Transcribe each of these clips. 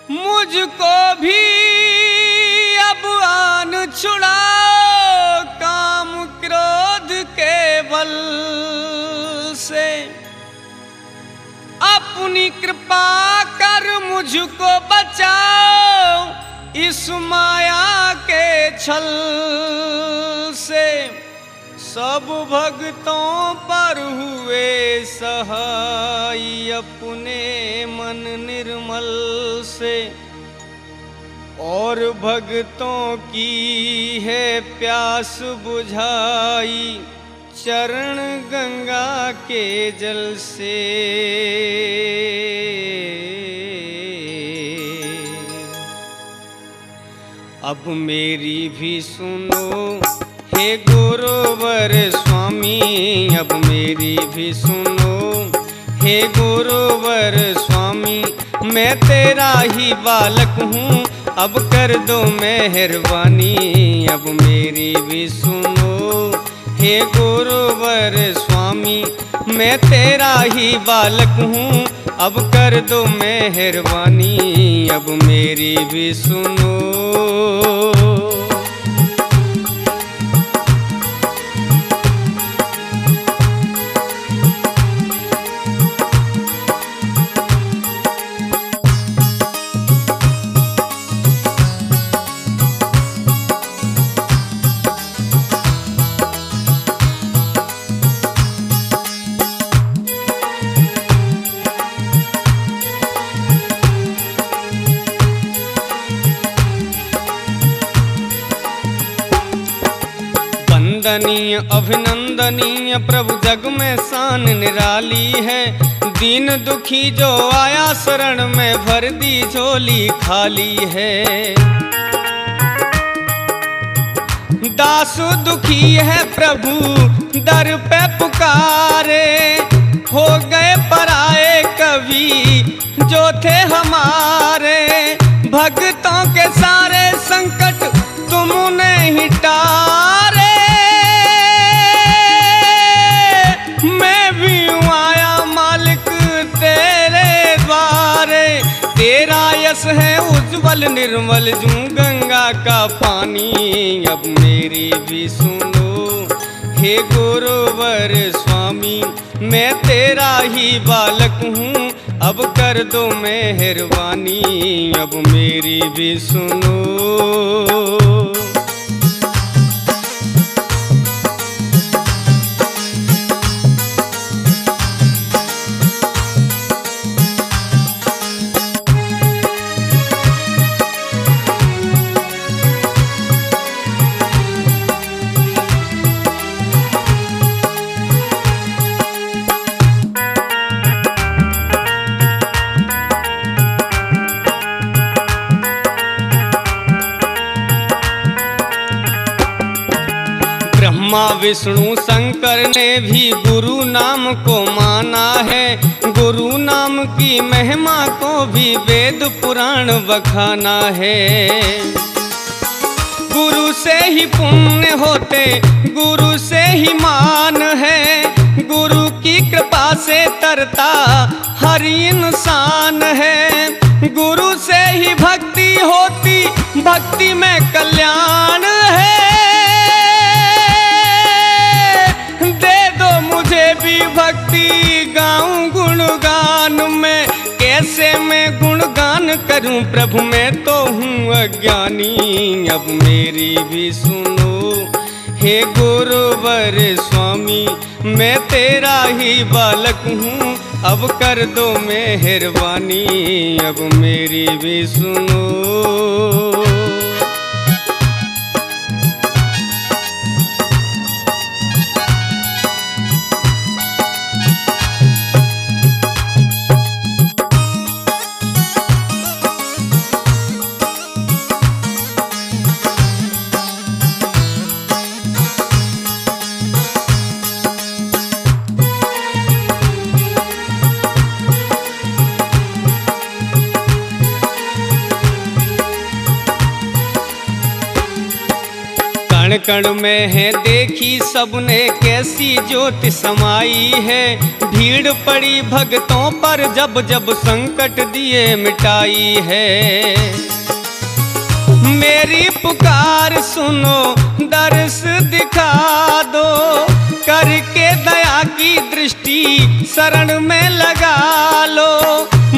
मुझको भी अब आन छुड़ाओ काम क्रोध के बल से। अपनी कृपा कर मुझको बचाओ इस माया के छल से। सब भक्तों पर हुए सहाय अपने मन निर्मल से। और भक्तों की है प्यास बुझाई चरण गंगा के जल से। अब मेरी भी सुनो हे गुरुवर स्वामी, अब मेरी भी सुनो हे गुरुवर स्वामी। मैं तेरा ही बालक हूँ अब कर दो मेहरबानी। अब मेरी भी सुनो हे गुरुवर स्वामी, मैं तेरा ही बालक हूँ अब कर दो मेहरबानी। अब मेरी भी सुनो। वंदनीय अभिनंदनीय प्रभु जग में शान निराली है। दीन दुखी जो आया शरण में भर दी झोली खाली है। दास दुखी है प्रभु दर पे पुकारे, हो गए पराए कभी जो थे हमारे। भक्तों के सारे संकट तुमने ही टारे। मैं भी आया मालिक तेरे द्वारे। तेरा यश है उज्जवल निर्मल जूं गंगा का पानी। अब मेरी भी सुनो हे गुरुवर स्वामी, मैं तेरा ही बालक हूँ अब कर दो मेहरबानी। अब मेरी भी सुनो। ब्रह्मा विष्णु शंकर ने भी गुरु नाम को माना है। गुरु नाम की महिमा को भी वेद पुराण बखाना है। गुरु से ही पुण्य होते, गुरु से ही मान है। गुरु की कृपा से तरता हर इंसान है। गुरु से ही भक्ति होती, भक्ति में कल्याण है। भी भक्ति गाऊं गुणगान में, कैसे मैं गुणगान करूं प्रभु मैं तो हूँ अज्ञानी। अब मेरी भी सुनो हे गुरुवर स्वामी, मैं तेरा ही बालक हूँ अब कर दो मेहरबानी। अब मेरी भी सुनो। कण कण में है देखी सबने कैसी ज्योति समाई है। भीड़ पड़ी भक्तों पर जब जब संकट दिए मिटाई है। मेरी पुकार सुनो दर्श दिखा दो, करके दया की दृष्टि शरण में लगा लो।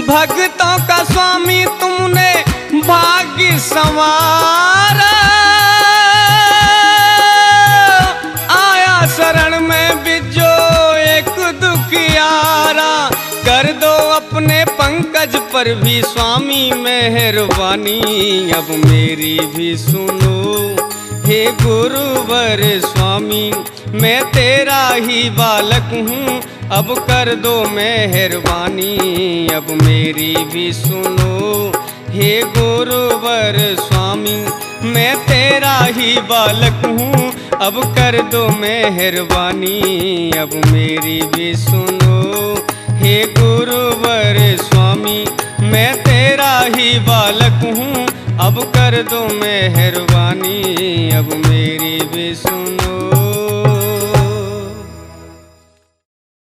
भक्तों का स्वामी तुमने भाग्य संवारा, आया शरण में बिजो एक दुखियारा। कर दो अपने पंकज पर भी स्वामी मेहरबानी, अब मेरी भी सुनो हे गुरुवर स्वामी। मैं तेरा ही बालक हूँ, अब कर दो मेहरबानी, अब मेरी भी सुनो हे गुरुवर स्वामी। मैं तेरा ही बालक हूँ, अब कर दो मेहरबानी, अब मेरी भी सुनो हे गुरुवर स्वामी। मैं तेरा ही बालक हूँ, अब कर दो मेहरबानी, अब मेरी भी सुनो।